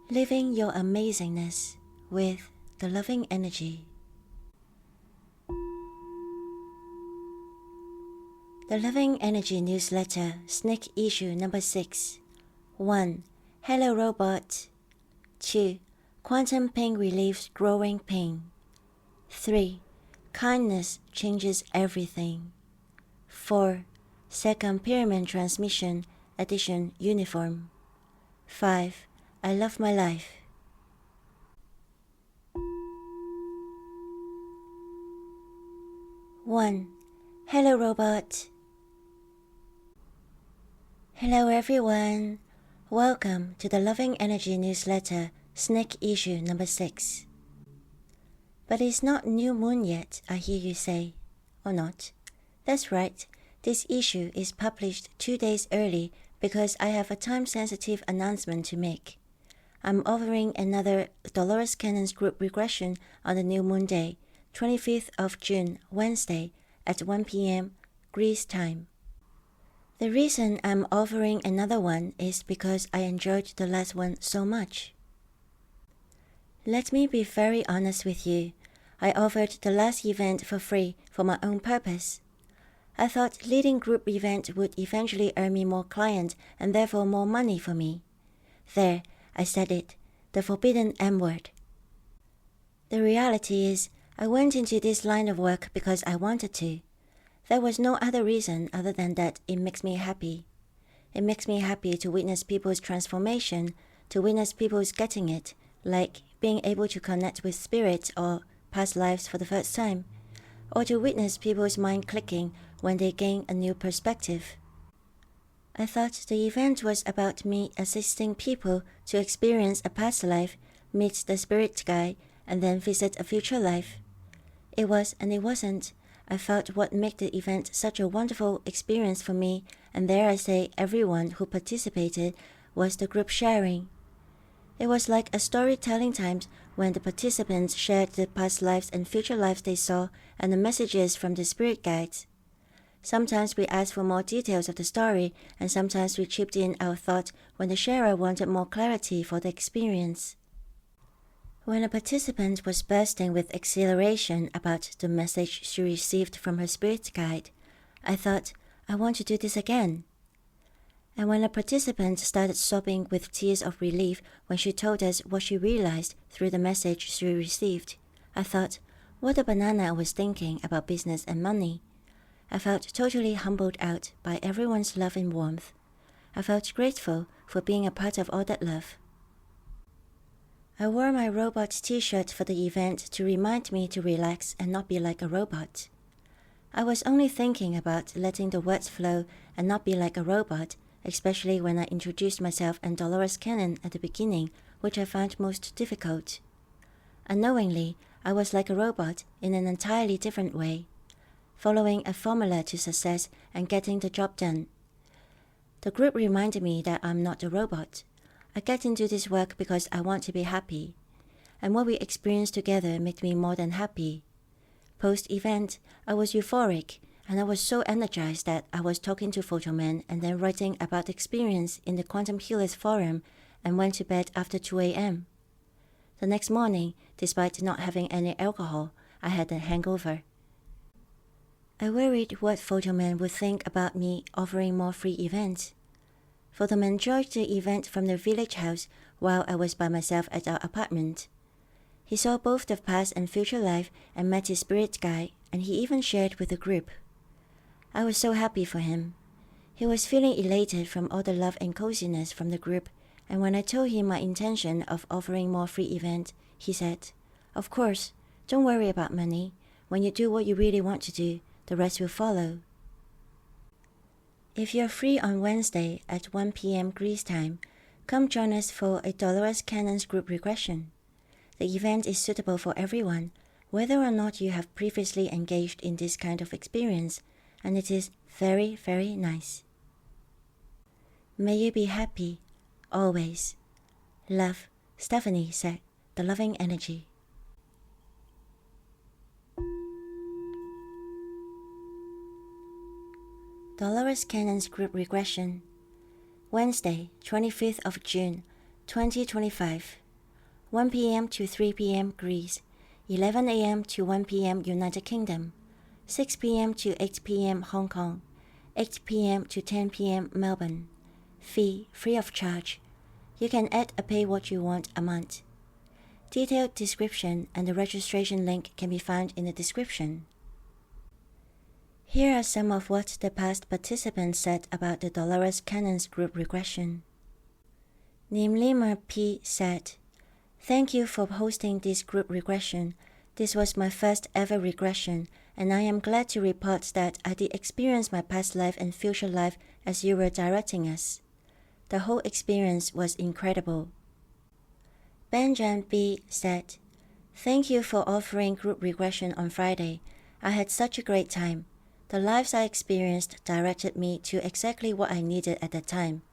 Living your amazingness with the loving energy. The Loving Energy Newsletter, Sneak Issue Number 6. 1. Hello Robot. 2. Quantum pain relieves growing pain. 3. Kindness changes everything. 4. Second Pyramid Transmission Edition Uniform. 5. I love my life. One. Hello Robot. Hello everyone. Welcome to the Loving Energy Newsletter, Sneak Issue Number 6. But it's not new moon yet, I hear you say. Or not? That's right. This issue is published 2 days early because I have a time-sensitive announcement to make. I'm offering another Dolores Cannon's group regression on the new moon day, 25th of June, Wednesday, at 1 p.m. Greece time. The reason I'm offering another one is because I enjoyed the last one so much. Let me be very honest with you. I offered the last event for free for my own purpose. I thought leading group event would eventually earn me more clients and therefore more money for me. There, I said it, the forbidden M word. The reality is, I went into this line of work because I wanted to. There was no other reason other than that it makes me happy. It makes me happy to witness people's transformation, to witness people's getting it, like being able to connect with spirits or past lives for the first time, or to witness people's mind clicking when they gain a new perspective. I thought the event was about me assisting people to experience a past life, meet the spirit guide, and then visit a future life. It was and it wasn't. I felt what made the event such a wonderful experience for me, and dare I say everyone who participated, was the group sharing. It was like a storytelling time when the participants shared the past lives and future lives they saw and the messages from the spirit guides. Sometimes we asked for more details of the story, and sometimes we chipped in our thought when the sharer wanted more clarity for the experience. When a participant was bursting with exhilaration about the message she received from her spirit guide, I thought, I want to do this again. And when a participant started sobbing with tears of relief when she told us what she realized through the message she received, I thought, what a banana I was thinking about business and money. I felt totally humbled out by everyone's love and warmth. I felt grateful for being a part of all that love. I wore my robot t-shirt for the event to remind me to relax and not be like a robot. I was only thinking about letting the words flow and not be like a robot, especially when I introduced myself and Dolores Cannon at the beginning, which I found most difficult. Unknowingly, I was like a robot in an entirely different way, following a formula to success and getting the job done. The group reminded me that I'm not a robot. I get into this work because I want to be happy, and what we experienced together made me more than happy. Post-event, I was euphoric, and I was so energized that I was talking to Photoman and then writing about the experience in the Quantum Healers Forum and went to bed after 2 a.m. The next morning, despite not having any alcohol, I had a hangover. I worried what Photoman would think about me offering more free events. Photoman enjoyed the event from the village house while I was by myself at our apartment. He saw both the past and future life and met his spirit guide, and he even shared with the group. I was so happy for him. He was feeling elated from all the love and coziness from the group, and when I told him my intention of offering more free events, he said, "Of course, don't worry about money. When you do what you really want to do, the rest will follow." If you're free on Wednesday at 1 p.m. Greece time, come join us for a Dolores Cannon's group regression. The event is suitable for everyone, whether or not you have previously engaged in this kind of experience, and it is very, very nice. May you be happy, always. Love, Stephanie said, The Loving Energy. Dolores Cannon's group regression. Wednesday, 25th of June, 2025, 1 p.m. to 3 p.m. Greece, 11 a.m. to 1 p.m. United Kingdom, 6 p.m. to 8 p.m. Hong Kong, 8 p.m. to 10 p.m. Melbourne. Fee free of charge. You can add a pay what you want a month. Detailed description and the registration link can be found in the description. Here are some of what the past participants said about the Dolores Cannon's group regression. Nimlima P said, "Thank you for hosting this group regression. This was my first ever regression, and I am glad to report that I did experience my past life and future life as you were directing us. The whole experience was incredible." Benjamin B said, "Thank you for offering group regression on Friday. I had such a great time. The lives I experienced directed me to exactly what I needed at that time.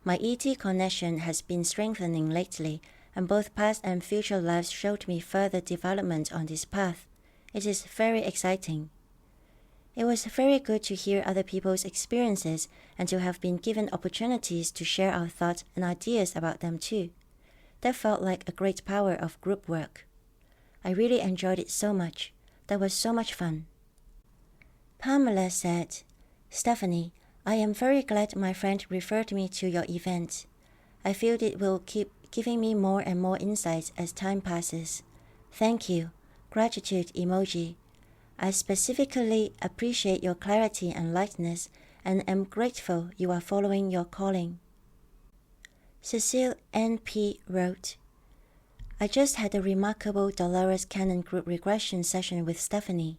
My ET connection has been strengthening lately, and both past and future lives showed me further development on this path. It is very exciting. It was very good to hear other people's experiences and to have been given opportunities to share our thoughts and ideas about them too. That felt like a great power of group work. I really enjoyed it so much. That was so much fun." Pamela said, "Stephanie, I am very glad my friend referred me to your event. I feel it will keep giving me more and more insights as time passes. Thank you. Gratitude emoji. I specifically appreciate your clarity and lightness and am grateful you are following your calling." Cecile N.P. wrote, "I just had a remarkable Dolores Cannon group regression session with Stephanie.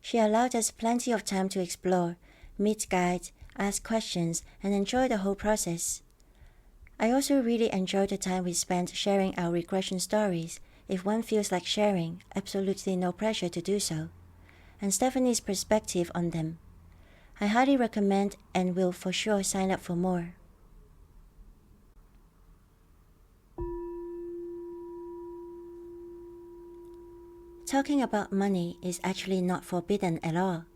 She allowed us plenty of time to explore, meet guides, ask questions, and enjoy the whole process. I also really enjoyed the time we spent sharing our regression stories. If one feels like sharing, absolutely no pressure to do so, and Stephanie's perspective on them. I highly recommend and will for sure sign up for more." Talking about money is actually not forbidden at all.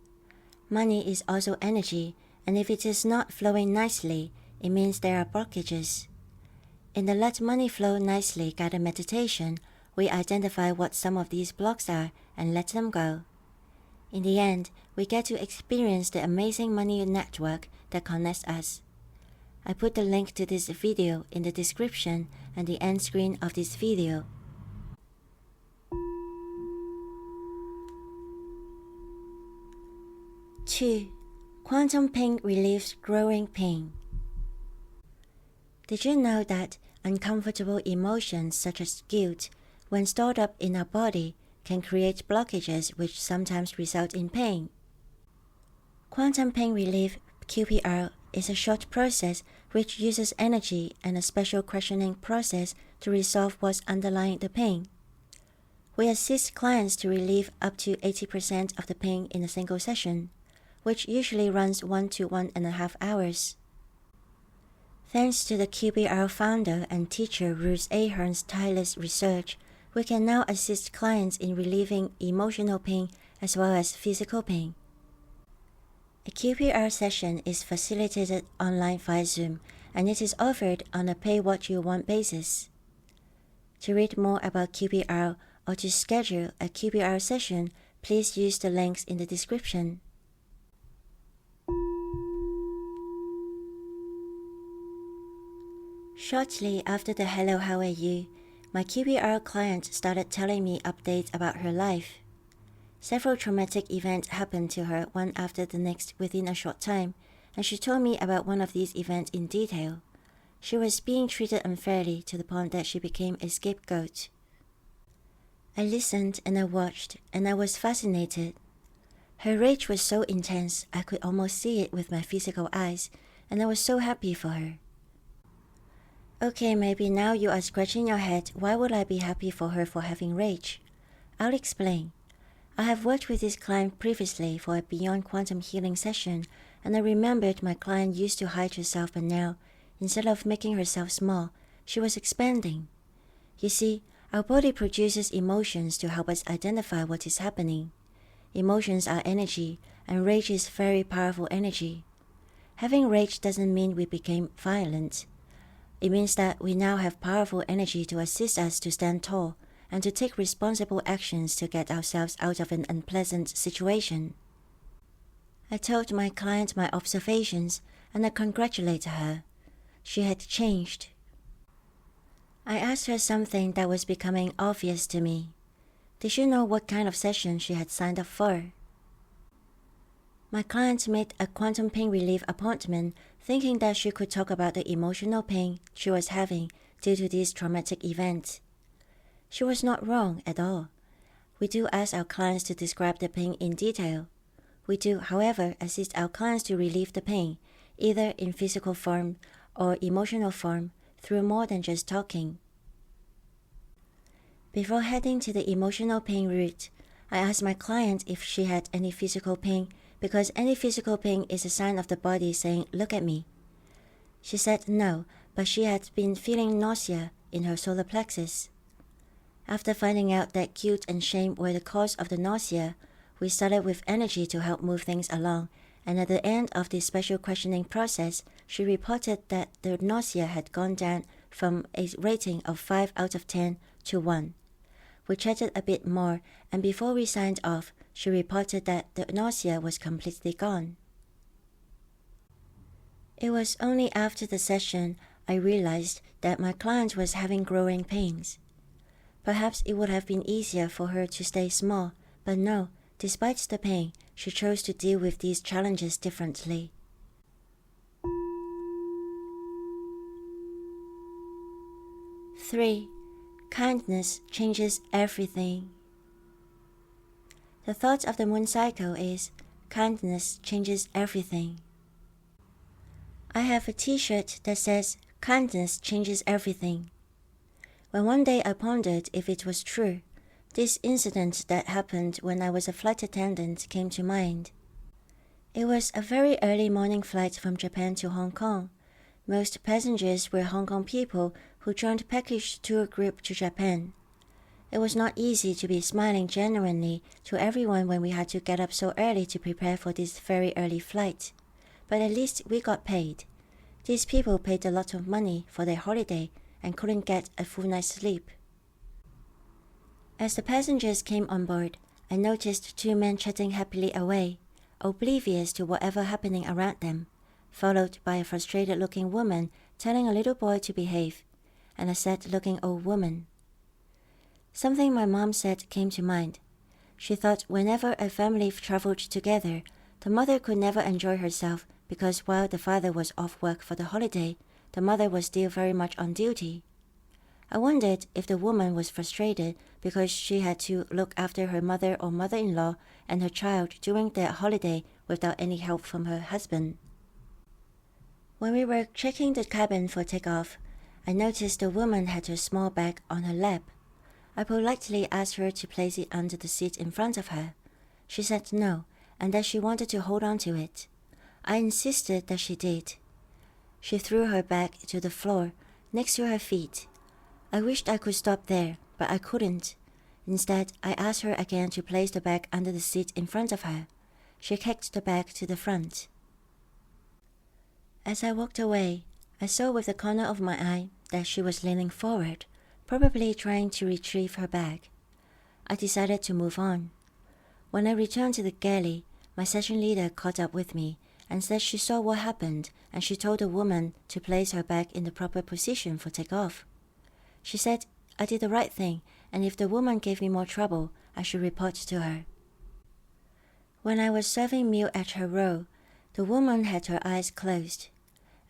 Money is also energy, and if it is not flowing nicely, it means there are blockages. In the Let Money Flow Nicely guided meditation, we identify what some of these blocks are and let them go. In the end, we get to experience the amazing money network that connects us. I put the link to this video in the description and the end screen of this video. Two, quantum pain relieves growing pain. Did you know that uncomfortable emotions such as guilt, when stored up in our body, can create blockages which sometimes result in pain? Quantum pain relief, QPR, is a short process which uses energy and a special questioning process to resolve what's underlying the pain. We assist clients to relieve up to 80% of the pain in a single session, which usually runs 1 to 1.5 hours. Thanks to the QPR founder and teacher Ruth Ahern's tireless research, we can now assist clients in relieving emotional pain as well as physical pain. A QPR session is facilitated online via Zoom, and it is offered on a pay-what-you-want basis. To read more about QPR or to schedule a QPR session, please use the links in the description. Shortly after the "Hello, how are you?", my QPR client started telling me updates about her life. Several traumatic events happened to her one after the next within a short time, and she told me about one of these events in detail. She was being treated unfairly to the point that she became a scapegoat. I listened and I watched, and I was fascinated. Her rage was so intense I could almost see it with my physical eyes, and I was so happy for her. Okay, maybe now you are scratching your head, why would I be happy for her for having rage? I'll explain. I have worked with this client previously for a Beyond Quantum Healing session, and I remembered my client used to hide herself, but now, instead of making herself small, she was expanding. You see, our body produces emotions to help us identify what is happening. Emotions are energy, and rage is very powerful energy. Having rage doesn't mean we became violent. It means that we now have powerful energy to assist us to stand tall and to take responsible actions to get ourselves out of an unpleasant situation. I told my client my observations and I congratulated her. She had changed. I asked her something that was becoming obvious to me. Did she know what kind of session she had signed up for? My client made a quantum pain relief appointment thinking that she could talk about the emotional pain she was having due to this traumatic event. She was not wrong at all. We do ask our clients to describe the pain in detail. We do, however, assist our clients to relieve the pain, either in physical form or emotional form, through more than just talking. Before heading to the emotional pain route, I asked my client if she had any physical pain because any physical pain is a sign of the body saying, "Look at me." She said no, but she had been feeling nausea in her solar plexus. After finding out that guilt and shame were the cause of the nausea, we started with energy to help move things along, and at the end of this special questioning process, she reported that the nausea had gone down from a rating of 5 out of 10 to 1. We chatted a bit more, and before we signed off, she reported that the nausea was completely gone. It was only after the session I realized that my client was having growing pains. Perhaps it would have been easier for her to stay small, but no, despite the pain, she chose to deal with these challenges differently. Three, kindness changes everything. The thought of the moon cycle is, kindness changes everything. I have a t-shirt that says, kindness changes everything. When one day I pondered if it was true, this incident that happened when I was a flight attendant came to mind. It was a very early morning flight from Japan to Hong Kong. Most passengers were Hong Kong people who joined package tour group to Japan. It was not easy to be smiling genuinely to everyone when we had to get up so early to prepare for this very early flight. But at least we got paid. These people paid a lot of money for their holiday and couldn't get a full night's sleep. As the passengers came on board, I noticed two men chatting happily away, oblivious to whatever happening around them, followed by a frustrated-looking woman telling a little boy to behave, and a sad-looking old woman. Something my mom said came to mind. She thought whenever a family traveled together, the mother could never enjoy herself because while the father was off work for the holiday, the mother was still very much on duty. I wondered if the woman was frustrated because she had to look after her mother or mother-in-law and her child during their holiday without any help from her husband. When we were checking the cabin for takeoff, I noticed the woman had her small bag on her lap. I politely asked her to place it under the seat in front of her. She said no, and that she wanted to hold on to it. I insisted that she did. She threw her bag to the floor, next to her feet. I wished I could stop there, but I couldn't. Instead, I asked her again to place the bag under the seat in front of her. She kicked the bag to the front. As I walked away, I saw with the corner of my eye that she was leaning forward, probably trying to retrieve her bag. I decided to move on. When I returned to the galley, my session leader caught up with me and said she saw what happened and she told the woman to place her bag in the proper position for takeoff. She said I did the right thing, and if the woman gave me more trouble, I should report to her. When I was serving meal at her row, the woman had her eyes closed.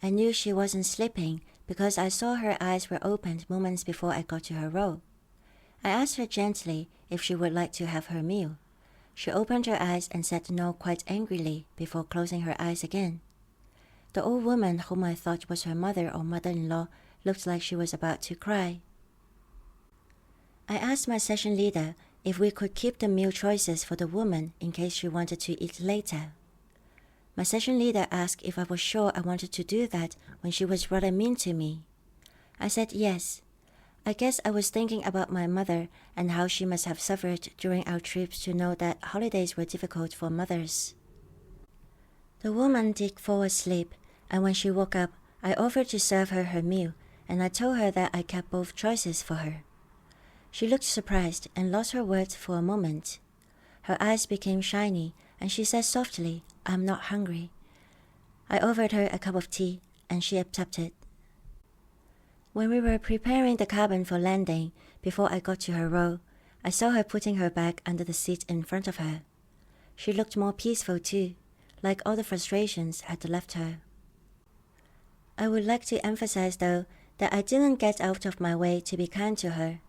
I knew she wasn't sleeping because I saw her eyes were opened moments before I got to her row. I asked her gently if she would like to have her meal. She opened her eyes and said no quite angrily before closing her eyes again. The old woman, whom I thought was her mother or mother-in-law, looked like she was about to cry. I asked my session leader if we could keep the meal choices for the woman in case she wanted to eat later. My session leader asked if I was sure I wanted to do that when she was rather mean to me. I said yes. I guess I was thinking about my mother and how she must have suffered during our trips to know that holidays were difficult for mothers. The woman did fall asleep, and when she woke up, I offered to serve her her meal, and I told her that I kept both choices for her. She looked surprised and lost her words for a moment. Her eyes became shiny, and she said softly, "I'm not hungry." I offered her a cup of tea, and she accepted. When we were preparing the cabin for landing, before I got to her row, I saw her putting her bag under the seat in front of her. She looked more peaceful too, like all the frustrations had left her. I would like to emphasize, though, that I didn't get out of my way to be kind to her.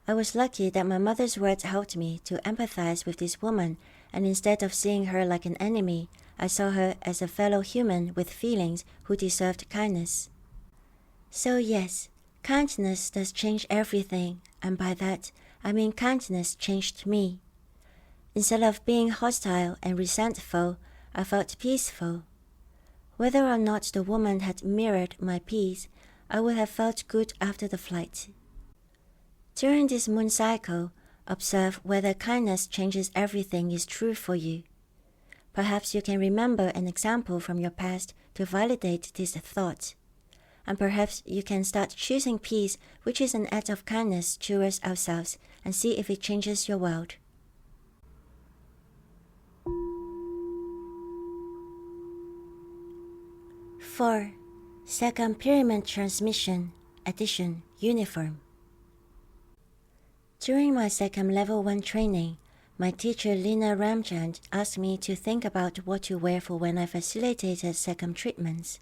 I was lucky that my mother's words helped me to empathize with this woman, and instead of seeing her like an enemy, I saw her as a fellow human with feelings who deserved kindness. So yes, kindness does change everything, and by that, I mean kindness changed me. Instead of being hostile and resentful, I felt peaceful. Whether or not the woman had mirrored my peace, I would have felt good after the flight. During this moon cycle, observe whether kindness changes everything is true for you. Perhaps you can remember an example from your past to validate this thought. And perhaps you can start choosing peace, which is an act of kindness towards ourselves, and see if it changes your world. Four, second pyramid transmission, addition, uniform. During my second level 1 training, my teacher Lina Ramchand asked me to think about what to wear for when I facilitated second treatments.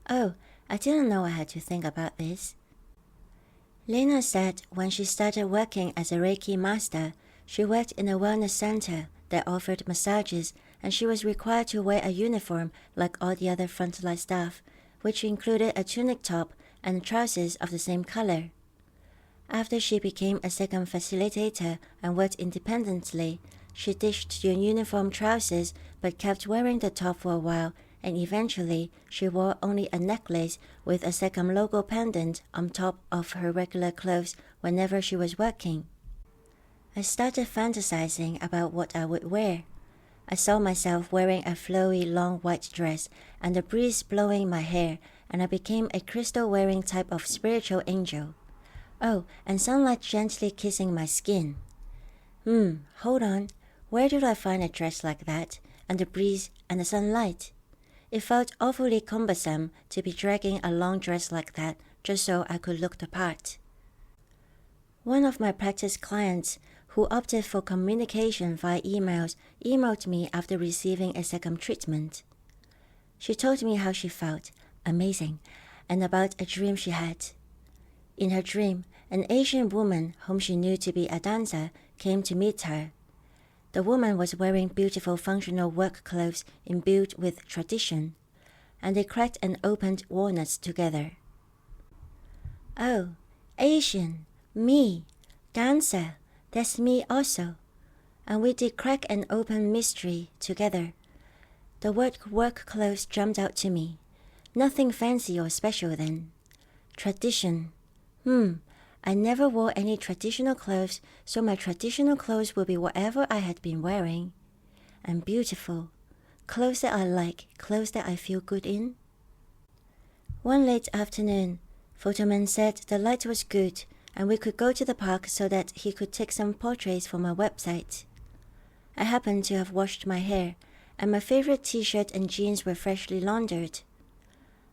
Oh, I didn't know I had to think about this. Lina said when she started working as a Reiki master, she worked in a wellness center that offered massages, and she was required to wear a uniform like all the other frontline staff, which included a tunic top and trousers of the same color. After she became a second facilitator and worked independently, she ditched the uniform trousers but kept wearing the top for a while, and eventually she wore only a necklace with a second logo pendant on top of her regular clothes whenever she was working. I started fantasizing about what I would wear. I saw myself wearing a flowy long white dress and the breeze blowing my hair, and I became a crystal-wearing type of spiritual angel. Oh, and sunlight gently kissing my skin. Hold on. Where did I find a dress like that, and the breeze and the sunlight? It felt awfully cumbersome to be dragging a long dress like that just so I could look the part. One of my practice clients, who opted for communication via emails, emailed me after receiving a second treatment. She told me how she felt, amazing, and about a dream she had. In her dream, an Asian woman whom she knew to be a dancer came to meet her. The woman was wearing beautiful functional work clothes imbued with tradition, and they cracked and opened walnuts together. Oh, Asian, me, dancer, that's me also. And we did crack and open mystery together. The word work clothes jumped out to me. Nothing fancy or special then. Tradition. I never wore any traditional clothes, so my traditional clothes will be whatever I had been wearing. And beautiful. Clothes that I like, clothes that I feel good in. One late afternoon, Photoman said the light was good and we could go to the park so that he could take some portraits for my website. I happened to have washed my hair, and my favorite t-shirt and jeans were freshly laundered.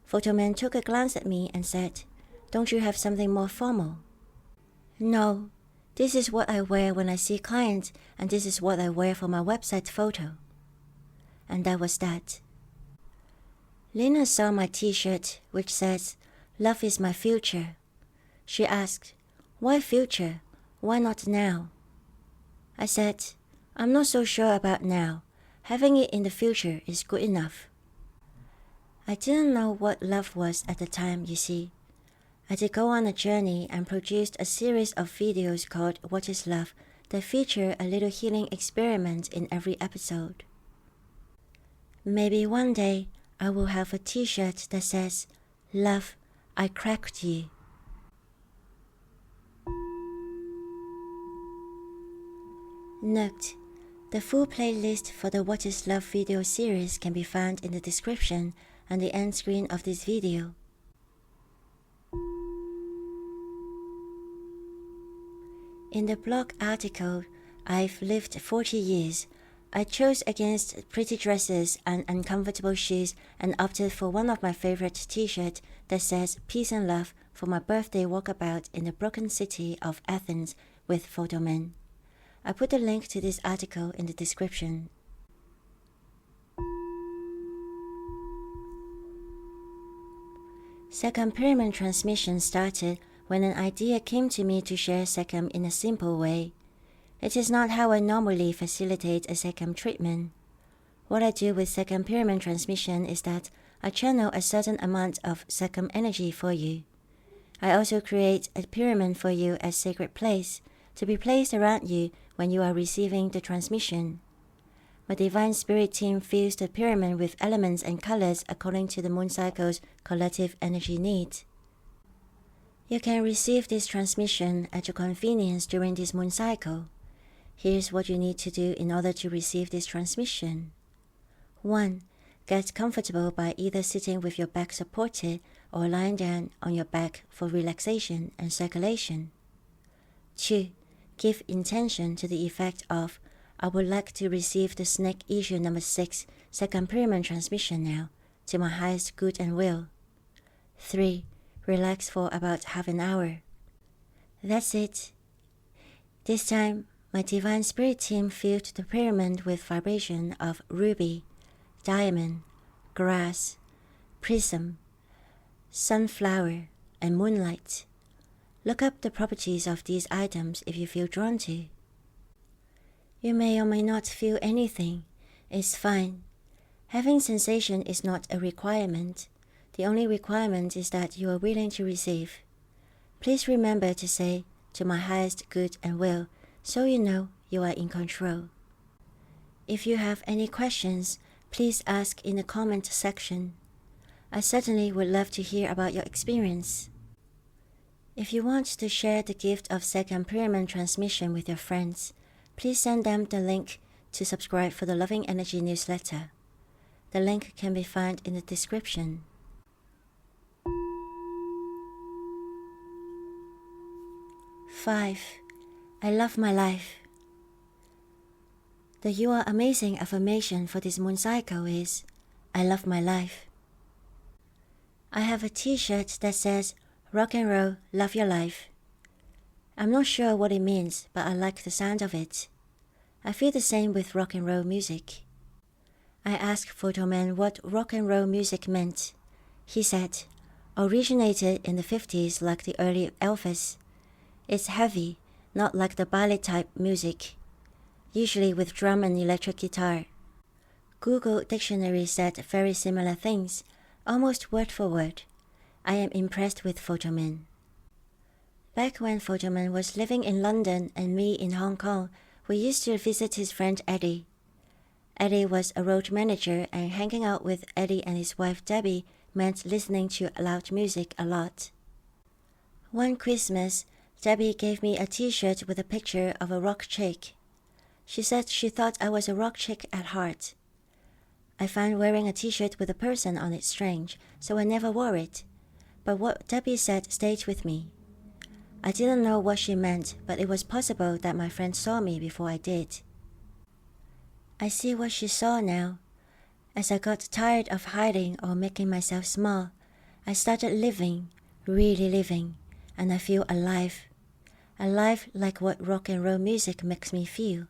Photoman took a glance at me and said, "Don't you have something more formal?" "No, this is what I wear when I see clients, and this is what I wear for my website photo." And that was that. Lina saw my t-shirt, which says, "Love is my future." She asked, "Why future? Why not now?" I said, "I'm not so sure about now. Having it in the future is good enough." I didn't know what love was at the time, you see. I did go on a journey and produced a series of videos called What is Love that feature a little healing experiment in every episode. Maybe one day I will have a t-shirt that says, "Love, I cracked you." Note: the full playlist for the What is Love video series can be found in the description and the end screen of this video. In the blog article, I've lived 40 years. I chose against pretty dresses and uncomfortable shoes and opted for one of my favorite t-shirts that says peace and love for my birthday walkabout in the broken city of Athens with photomen. I put a link to this article in the description. Second pyramid transmission started when an idea came to me to share second in a simple way. It is not how I normally facilitate a second treatment. What I do with second pyramid transmission is that I channel a certain amount of second energy for you. I also create a pyramid for you as sacred place to be placed around you when you are receiving the transmission. My Divine Spirit team fills the pyramid with elements and colors according to the moon cycle's collective energy needs. You can receive this transmission at your convenience during this moon cycle. Here's what you need to do in order to receive this transmission. 1. Get comfortable by either sitting with your back supported or lying down on your back for relaxation and circulation. 2. Give intention to the effect of I would like to receive the snake issue number 6 second pyramid transmission now, to my highest good and will. 3. Relax for about half an hour. That's it. This time, my Divine Spirit team filled the pyramid with vibration of ruby, diamond, grass, prism, sunflower, and moonlight. Look up the properties of these items if you feel drawn to. You may or may not feel anything. It's fine. Having sensation is not a requirement. The only requirement is that you are willing to receive. Please remember to say, to my highest good and will, so you know you are in control. If you have any questions, please ask in the comment section. I certainly would love to hear about your experience. If you want to share the gift of second pyramid transmission with your friends, please send them the link to subscribe for the Loving Energy newsletter. The link can be found in the description. Five. I love my life. The You Are Amazing affirmation for this moon cycle is, I love my life. I have a t-shirt that says, Rock and Roll, Love Your Life. I'm not sure what it means, but I like the sound of it. I feel the same with rock and roll music. I asked Photoman what rock and roll music meant. He said, originated in the 50s like the early Elvis. It's heavy, not like the ballet type music, usually with drum and electric guitar. Google Dictionary said very similar things, almost word for word. I am impressed with Photoman. Back when Photoman was living in London and me in Hong Kong, we used to visit his friend Eddie. Eddie was a road manager, and hanging out with Eddie and his wife Debbie meant listening to loud music a lot. One Christmas, Debbie gave me a t-shirt with a picture of a rock chick. She said she thought I was a rock chick at heart. I found wearing a t-shirt with a person on it strange, so I never wore it. But what Debbie said stayed with me. I didn't know what she meant, but it was possible that my friend saw me before I did. I see what she saw now. As I got tired of hiding or making myself small, I started living, really living, and I feel alive. Alive like what rock and roll music makes me feel.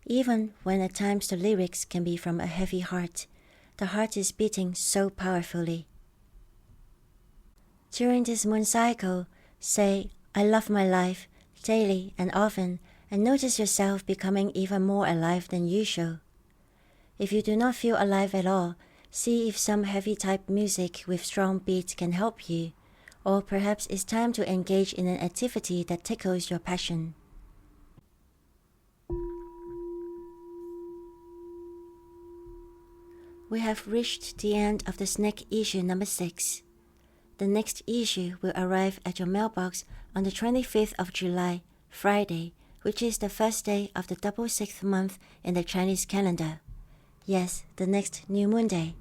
Even when at times the lyrics can be from a heavy heart, the heart is beating so powerfully. During this moon cycle, say, I love my life, daily and often, and notice yourself becoming even more alive than usual. If you do not feel alive at all, see if some heavy type music with strong beats can help you, or perhaps it's time to engage in an activity that tickles your passion. We have reached the end of the snake issue number 6. The next issue will arrive at your mailbox on the 25th of July, Friday, which is the first day of the double 6th month in the Chinese calendar. Yes, the next new moon day.